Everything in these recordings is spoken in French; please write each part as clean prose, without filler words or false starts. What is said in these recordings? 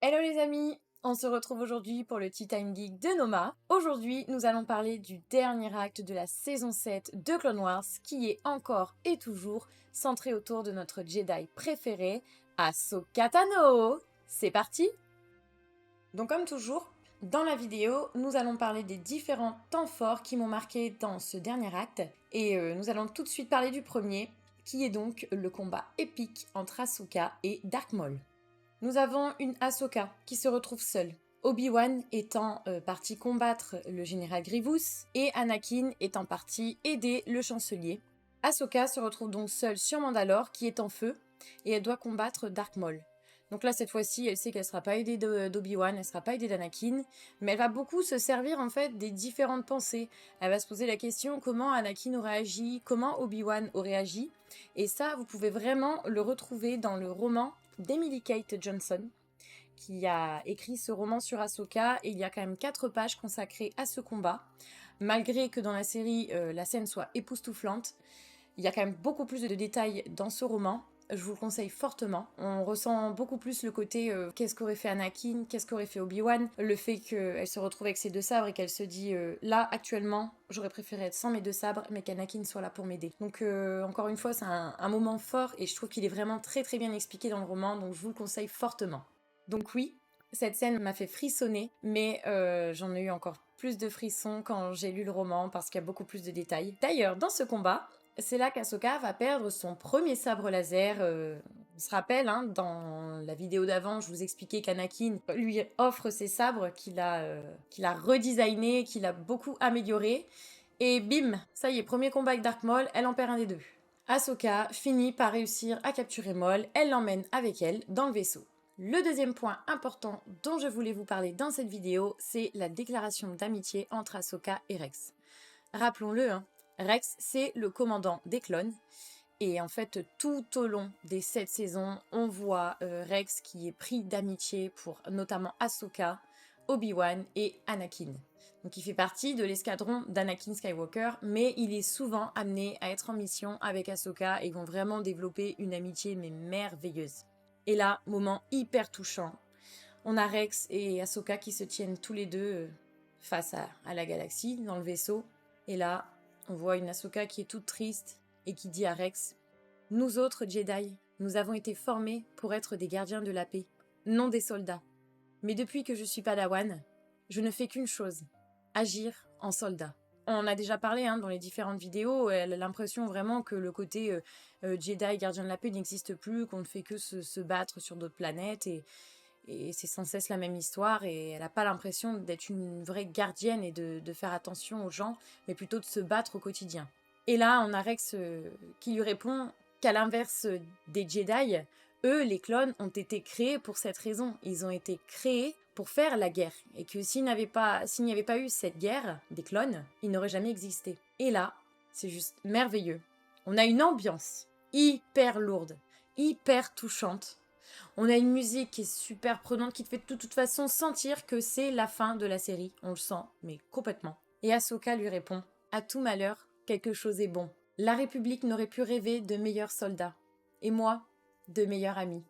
Hello les amis, on se retrouve aujourd'hui pour le Tea Time Geek de Noma. Aujourd'hui, nous allons parler du dernier acte de la saison 7 de Clone Wars qui est encore et toujours centré autour de notre Jedi préféré, Ahsoka Tano. C'est parti! Donc comme toujours, dans la vidéo, nous allons parler des différents temps forts qui m'ont marqué dans ce dernier acte et nous allons tout de suite parler du premier, qui est donc le combat épique entre Ahsoka et Dark Maul. Nous avons une Ahsoka qui se retrouve seule, Obi-Wan étant parti combattre le général Grievous et Anakin étant parti aider le chancelier. Ahsoka se retrouve donc seule sur Mandalore qui est en feu et elle doit combattre Dark Maul. Donc là cette fois-ci elle sait qu'elle ne sera pas aidée d'Obi-Wan, elle ne sera pas aidée d'Anakin, mais elle va beaucoup se servir en fait des différentes pensées. Elle va se poser la question comment Anakin aurait agi, comment Obi-Wan aurait agi, et ça vous pouvez vraiment le retrouver dans le roman d'Emily Kate Johnson, qui a écrit ce roman sur Ahsoka, et il y a quand même 4 pages consacrées à ce combat. Malgré que dans la série, la scène soit époustouflante, il y a quand même beaucoup plus de détails dans ce roman. Je vous le conseille fortement. On ressent beaucoup plus le côté qu'est-ce qu'aurait fait Anakin, qu'est-ce qu'aurait fait Obi-Wan, le fait qu'elle se retrouve avec ses 2 sabres et qu'elle se dit là actuellement j'aurais préféré être sans mes 2 sabres mais qu'Anakin soit là pour m'aider. Donc encore une fois c'est un moment fort et je trouve qu'il est vraiment très très bien expliqué dans le roman, donc je vous le conseille fortement. Donc oui, cette scène m'a fait frissonner, mais j'en ai eu encore plus de frissons quand j'ai lu le roman parce qu'il y a beaucoup plus de détails. D'ailleurs, dans ce combat, c'est là qu'Ahsoka va perdre son premier sabre laser. On se rappelle, hein, dans la vidéo d'avant, je vous expliquais qu'Anakin lui offre ses sabres qu'il a redesignés, qu'il a beaucoup améliorés. Et bim, ça y est, premier combat avec Dark Maul, elle en perd un des 2. Ahsoka finit par réussir à capturer Maul, elle l'emmène avec elle dans le vaisseau. Le deuxième point important dont je voulais vous parler dans cette vidéo, c'est la déclaration d'amitié entre Ahsoka et Rex. Rappelons-le, hein, Rex, c'est le commandant des clones. Et en fait, tout au long des 7 saisons, on voit Rex qui est pris d'amitié pour notamment Ahsoka, Obi-Wan et Anakin. Donc il fait partie de l'escadron d'Anakin Skywalker, mais il est souvent amené à être en mission avec Ahsoka et ils vont vraiment développer une amitié mais merveilleuse. Et là, moment hyper touchant, on a Rex et Ahsoka qui se tiennent tous les deux face à la galaxie, dans le vaisseau. Et là, on voit une Ahsoka qui est toute triste et qui dit à Rex « Nous autres Jedi, nous avons été formés pour être des gardiens de la paix, non des soldats. Mais depuis que je suis Padawan, je ne fais qu'une chose, agir en soldat. » On a déjà parlé dans les différentes vidéos, elle a l'impression vraiment que le côté Jedi, gardien de la paix n'existe plus, qu'on ne fait que se battre sur d'autres planètes et c'est sans cesse la même histoire et elle n'a pas l'impression d'être une vraie gardienne et de faire attention aux gens, mais plutôt de se battre au quotidien. Et là, on a Rex qui lui répond qu'à l'inverse des Jedi, eux, les clones, ont été créés pour cette raison. Ils ont été créés pour faire la guerre. Et que s'il n'y avait pas eu cette guerre des clones, ils n'auraient jamais existé. Et là, c'est juste merveilleux. On a une ambiance hyper lourde, hyper touchante. On a une musique qui est super prenante, qui te fait de toute façon sentir que c'est la fin de la série. On le sent, mais complètement. Et Ahsoka lui répond « À tout malheur, quelque chose est bon. La République n'aurait pu rêver de meilleurs soldats. Et moi, de meilleurs amis. »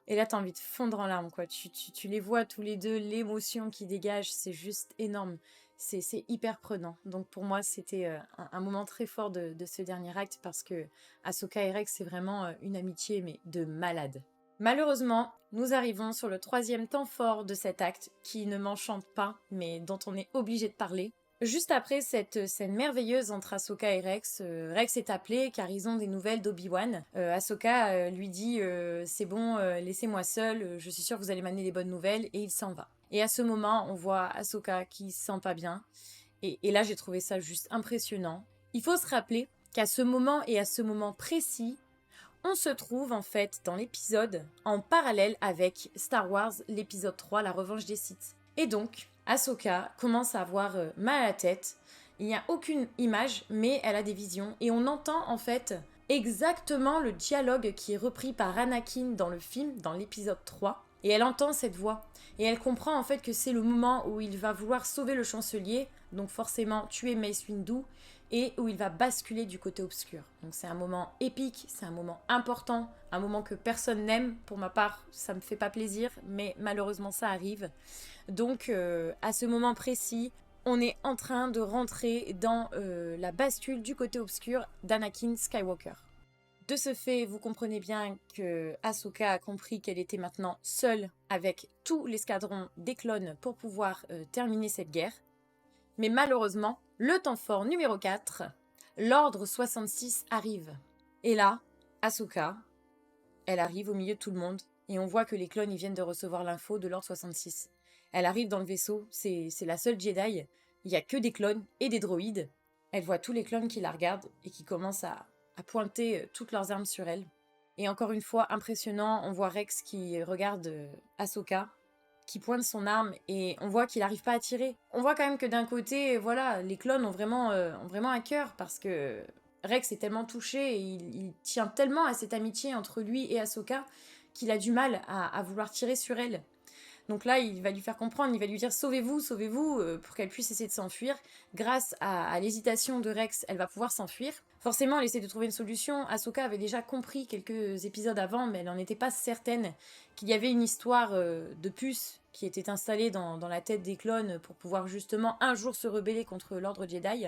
Et là, t'as envie de fondre en larmes, quoi. Tu les vois tous les deux, l'émotion qui dégage, c'est juste énorme. C'est hyper prenant. Donc pour moi, c'était un moment très fort de ce dernier acte parce que Ahsoka et Rex, c'est vraiment une amitié, mais de malade. Malheureusement, nous arrivons sur le 3e temps fort de cet acte, qui ne m'enchante pas, mais dont on est obligé de parler. Juste après cette scène merveilleuse entre Ahsoka et Rex, Rex est appelé car ils ont des nouvelles d'Obi-Wan. Ahsoka lui dit c'est bon, laissez-moi seule, je suis sûre que vous allez m'amener des bonnes nouvelles, et il s'en va. Et à ce moment, on voit Ahsoka qui se sent pas bien, et là j'ai trouvé ça juste impressionnant. Il faut se rappeler qu'à ce moment et à ce moment précis, on se trouve en fait dans l'épisode en parallèle avec Star Wars, l'épisode 3, la revanche des Sith. Et donc, Ahsoka commence à avoir mal à la tête. Il n'y a aucune image, mais elle a des visions. Et on entend en fait exactement le dialogue qui est repris par Anakin dans le film, dans l'épisode 3. Et elle entend cette voix. Et elle comprend en fait que c'est le moment où il va vouloir sauver le chancelier, donc forcément tuer Mace Windu. et où il va basculer du côté obscur. Donc c'est un moment épique, c'est un moment important, un moment que personne n'aime. Pour ma part, ça me fait pas plaisir, mais malheureusement ça arrive. Donc à ce moment précis, on est en train de rentrer dans la bascule du côté obscur d'Anakin Skywalker. De ce fait, vous comprenez bien que Ahsoka a compris qu'elle était maintenant seule avec tout l'escadron des clones pour pouvoir terminer cette guerre. Mais malheureusement, le temps fort numéro 4, l'ordre 66 arrive. Et là, Ahsoka, elle arrive au milieu de tout le monde et on voit que les clones ils viennent de recevoir l'info de l'ordre 66. Elle arrive dans le vaisseau, c'est la seule Jedi, il n'y a que des clones et des droïdes. Elle voit tous les clones qui la regardent et qui commencent à pointer toutes leurs armes sur elle. Et encore une fois, impressionnant, on voit Rex qui regarde Ahsoka, qui pointe son arme et on voit qu'il n'arrive pas à tirer. On voit quand même que d'un côté, voilà, les clones ont vraiment à cœur parce que Rex est tellement touché et il tient tellement à cette amitié entre lui et Ahsoka qu'il a du mal à vouloir tirer sur elle. Donc là, il va lui faire comprendre, il va lui dire sauvez-vous, sauvez-vous, pour qu'elle puisse essayer de s'enfuir. Grâce à l'hésitation de Rex, elle va pouvoir s'enfuir. Forcément, elle essaie de trouver une solution. Ahsoka avait déjà compris quelques épisodes avant, mais elle n'en était pas certaine qu'il y avait une histoire de puce qui était installée dans la tête des clones pour pouvoir justement un jour se rebeller contre l'ordre Jedi.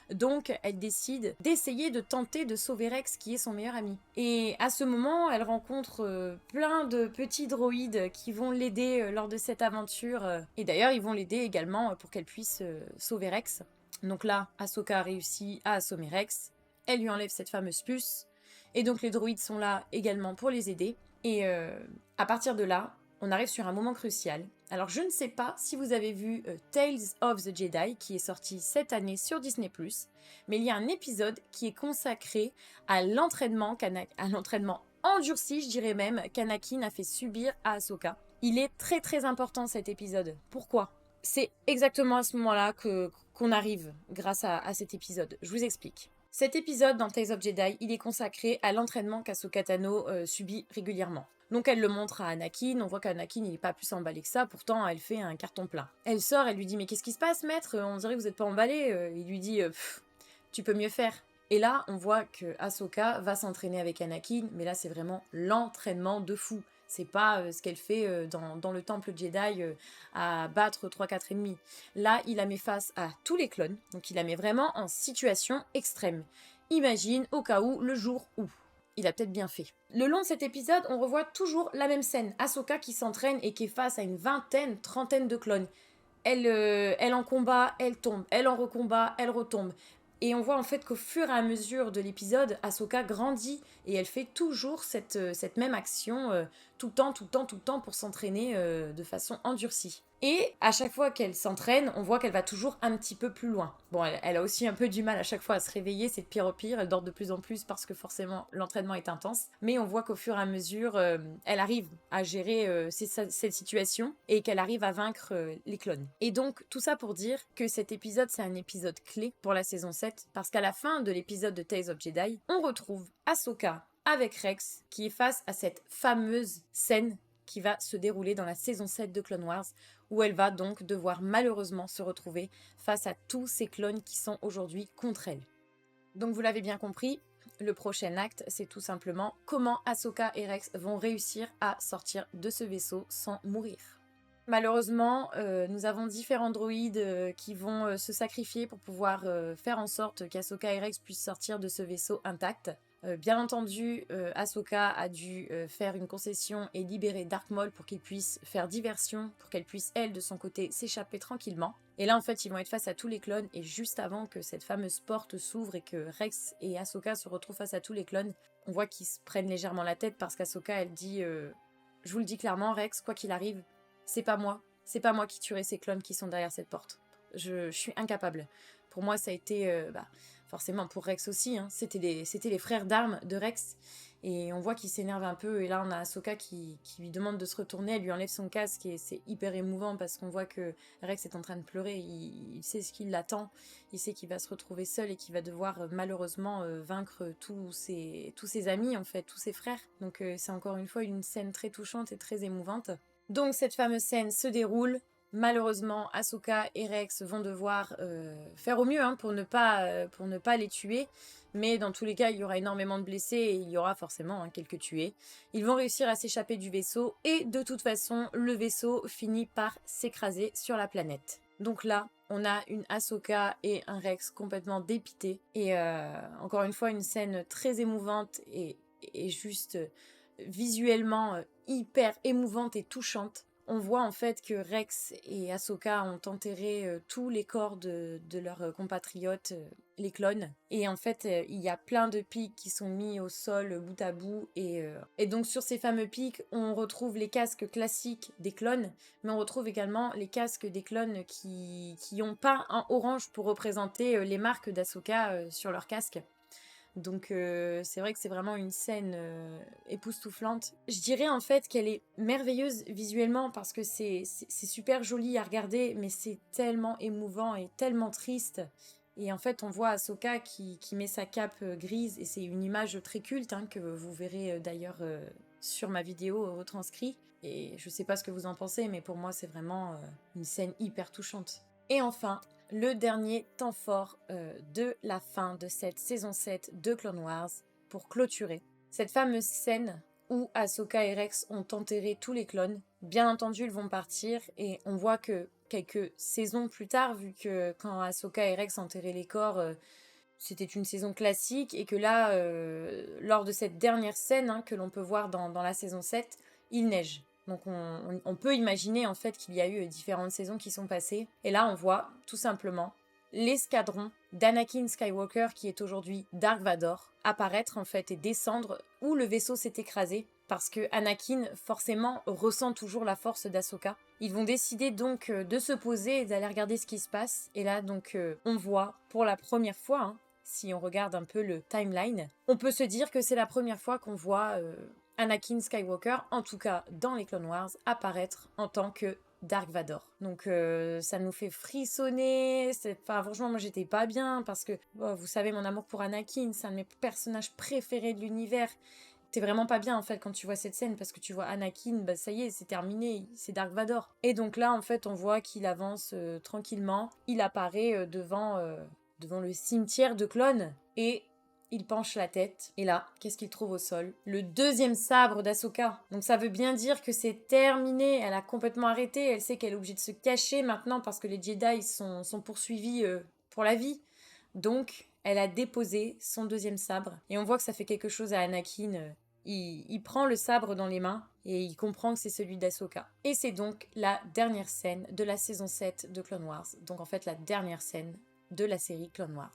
Donc, elle décide d'essayer de tenter de sauver Rex, qui est son meilleur ami. Et à ce moment, elle rencontre plein de petits droïdes qui vont l'aider lors de cette aventure. Et d'ailleurs, ils vont l'aider également pour qu'elle puisse sauver Rex. Donc là, Ahsoka a réussi à assommer Rex. Elle lui enlève cette fameuse puce. Et donc, les droïdes sont là également pour les aider. Et à partir de là, on arrive sur un moment crucial. Alors je ne sais pas si vous avez vu Tales of the Jedi qui est sorti cette année sur Disney+, mais il y a un épisode qui est consacré à l'entraînement endurci, je dirais même, qu'Anakin a fait subir à Ahsoka. Il est très très important cet épisode. Pourquoi ? C'est exactement à ce moment-là qu'on arrive grâce à cet épisode. Je vous explique. Cet épisode dans Tales of Jedi, il est consacré à l'entraînement qu'Ahsoka Tano subit régulièrement. Donc elle le montre à Anakin, on voit qu'Anakin il n'est pas plus emballé que ça, pourtant elle fait un carton plein. Elle sort, elle lui dit mais qu'est-ce qui se passe maître ? On dirait que vous n'êtes pas emballé. Il lui dit tu peux mieux faire. Et là on voit que Ahsoka va s'entraîner avec Anakin, mais là c'est vraiment l'entraînement de fou. C'est pas ce qu'elle fait dans le temple Jedi à battre 3-4 ennemis. Là il la met face à tous les clones, donc il la met vraiment en situation extrême. Imagine au cas où, le jour où. Il a peut-être bien fait. Le long de cet épisode, on revoit toujours la même scène. Ahsoka qui s'entraîne et qui est face à une vingtaine, trentaine de clones. Elle en combat, elle tombe. Elle en recombat, elle retombe. Et on voit en fait qu'au fur et à mesure de l'épisode, Ahsoka grandit et elle fait toujours cette même action tout le temps pour s'entraîner de façon endurcie. Et à chaque fois qu'elle s'entraîne, on voit qu'elle va toujours un petit peu plus loin. Bon, elle a aussi un peu du mal à chaque fois à se réveiller, c'est de pire en pire, elle dort de plus en plus parce que forcément l'entraînement est intense. Mais on voit qu'au fur et à mesure, elle arrive à gérer cette situation et qu'elle arrive à vaincre les clones. Et donc tout ça pour dire que cet épisode c'est un épisode clé pour la saison 7 parce qu'à la fin de l'épisode de Tales of Jedi, on retrouve Ahsoka avec Rex qui est face à cette fameuse scène qui va se dérouler dans la saison 7 de Clone Wars, où elle va donc devoir malheureusement se retrouver face à tous ces clones qui sont aujourd'hui contre elle. Donc vous l'avez bien compris, le prochain acte, c'est tout simplement comment Ahsoka et Rex vont réussir à sortir de ce vaisseau sans mourir. Malheureusement, nous avons différents droïdes qui vont se sacrifier pour pouvoir faire en sorte qu'Ahsoka et Rex puissent sortir de ce vaisseau intact. Bien entendu, Ahsoka a dû faire une concession et libérer Dark Maul pour qu'il puisse faire diversion, pour qu'elle puisse, elle, de son côté, s'échapper tranquillement. Et là, en fait, ils vont être face à tous les clones, et juste avant que cette fameuse porte s'ouvre et que Rex et Ahsoka se retrouvent face à tous les clones, on voit qu'ils se prennent légèrement la tête parce qu'Ahsoka, elle dit « Je vous le dis clairement, Rex, quoi qu'il arrive, c'est pas moi qui tuerai ces clones qui sont derrière cette porte. Je suis incapable. » Pour moi, ça a été... forcément pour Rex aussi, hein. C'était les frères d'armes de Rex, et on voit qu'il s'énerve un peu, et là on a Ahsoka qui lui demande de se retourner, elle lui enlève son casque, et c'est hyper émouvant parce qu'on voit que Rex est en train de pleurer, il sait ce qui l'attend, il sait qu'il va se retrouver seul et qu'il va devoir malheureusement vaincre tous ses amis, en fait, tous ses frères. Donc c'est encore une fois une scène très touchante et très émouvante. Donc cette fameuse scène se déroule, Malheureusement, Ahsoka et Rex vont devoir faire au mieux hein, pour ne pas les tuer. Mais dans tous les cas, il y aura énormément de blessés et il y aura forcément hein, quelques tués. Ils vont réussir à s'échapper du vaisseau et de toute façon, le vaisseau finit par s'écraser sur la planète. Donc là, on a une Ahsoka et un Rex complètement dépités. Et encore une fois, une scène très émouvante et juste visuellement hyper émouvante et touchante. On voit en fait que Rex et Ahsoka ont enterré tous les corps de leurs compatriotes, les clones. Et en fait, il y a plein de pics qui sont mis au sol bout à bout. Et donc sur ces fameux pics, on retrouve les casques classiques des clones, mais on retrouve également les casques des clones qui ont peint en orange pour représenter les marques d'Ahsoka sur leur casque. Donc c'est vrai que c'est vraiment une scène époustouflante. Je dirais en fait qu'elle est merveilleuse visuellement parce que c'est super joli à regarder, mais c'est tellement émouvant et tellement triste. Et en fait, on voit Ahsoka qui met sa cape grise, et c'est une image très culte hein, que vous verrez d'ailleurs sur ma vidéo retranscrit. Et je sais pas ce que vous en pensez, mais pour moi, c'est vraiment une scène hyper touchante. Et enfin, le dernier temps fort de la fin de cette saison 7 de Clone Wars pour clôturer. Cette fameuse scène où Ahsoka et Rex ont enterré tous les clones. Bien entendu, ils vont partir et on voit que quelques saisons plus tard, vu que quand Ahsoka et Rex enterraient les corps, c'était une saison classique et que là, lors de cette dernière scène hein, que l'on peut voir dans la saison 7, il neige. Donc on peut imaginer en fait qu'il y a eu différentes saisons qui sont passées. Et là on voit tout simplement l'escadron d'Anakin Skywalker, qui est aujourd'hui Dark Vador, apparaître en fait et descendre où le vaisseau s'est écrasé. Parce que Anakin forcément ressent toujours la force d'Ahsoka. Ils vont décider donc de se poser et d'aller regarder ce qui se passe. Et là donc on voit pour la première fois, hein, si on regarde un peu le timeline, on peut se dire que c'est la première fois qu'on voit Anakin Skywalker, en tout cas dans les Clone Wars, apparaître en tant que Dark Vador. Donc ça nous fait frissonner. Enfin, franchement, moi j'étais pas bien parce que vous savez mon amour pour Anakin, c'est un de mes personnages préférés de l'univers. T'es vraiment pas bien en fait quand tu vois cette scène parce que tu vois Anakin, bah ça y est, c'est terminé, c'est Dark Vador. Et donc là en fait on voit qu'il avance tranquillement, il apparaît devant le cimetière de clones et il penche la tête, et là, qu'est-ce qu'il trouve au sol? Le deuxième sabre d'Ahsoka. Donc ça veut bien dire que c'est terminé, elle a complètement arrêté, elle sait qu'elle est obligée de se cacher maintenant parce que les Jedi sont poursuivis pour la vie. Donc, elle a déposé son deuxième sabre, et on voit que ça fait quelque chose à Anakin. Il prend le sabre dans les mains, et il comprend que c'est celui d'Ahsoka. Et c'est donc la dernière scène de la saison 7 de Clone Wars. Donc en fait, la dernière scène de la série Clone Wars.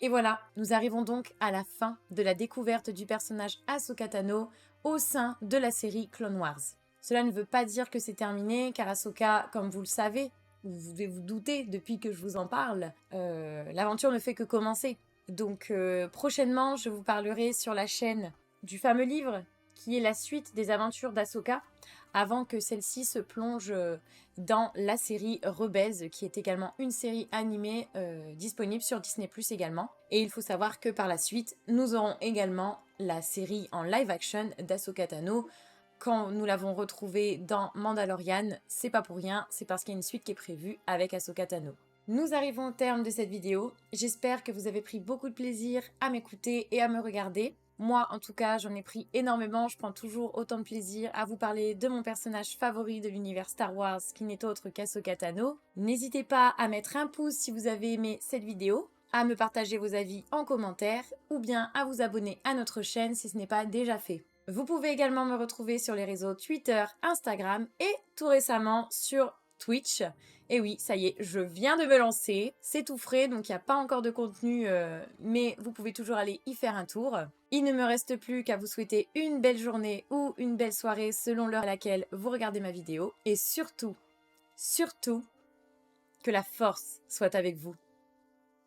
Et voilà, nous arrivons donc à la fin de la découverte du personnage Ahsoka Tano au sein de la série Clone Wars. Cela ne veut pas dire que c'est terminé, car Ahsoka, comme vous le savez, vous devez vous douter depuis que je vous en parle, l'aventure ne fait que commencer. Donc prochainement, je vous parlerai sur la chaîne du fameux livre qui est la suite des aventures d'Ahsoka, avant que celle-ci se plonge dans la série Rebels, qui est également une série animée disponible sur Disney+ également. Et il faut savoir que par la suite, nous aurons également la série en live action d'Ahsoka Tano. Quand nous l'avons retrouvée dans Mandalorian, c'est pas pour rien, c'est parce qu'il y a une suite qui est prévue avec Ahsoka Tano. Nous arrivons au terme de cette vidéo. J'espère que vous avez pris beaucoup de plaisir à m'écouter et à me regarder. Moi, en tout cas, j'en ai pris énormément. Je prends toujours autant de plaisir à vous parler de mon personnage favori de l'univers Star Wars, qui n'est autre qu'Ahsoka Tano. N'hésitez pas à mettre un pouce si vous avez aimé cette vidéo, à me partager vos avis en commentaire, ou bien à vous abonner à notre chaîne si ce n'est pas déjà fait. Vous pouvez également me retrouver sur les réseaux Twitter, Instagram et tout récemment sur Twitch. Et oui, ça y est, je viens de me lancer, c'est tout frais, donc il n'y a pas encore de contenu, mais vous pouvez toujours aller y faire un tour. Il ne me reste plus qu'à vous souhaiter une belle journée ou une belle soirée selon l'heure à laquelle vous regardez ma vidéo. Et surtout, surtout, que la force soit avec vous.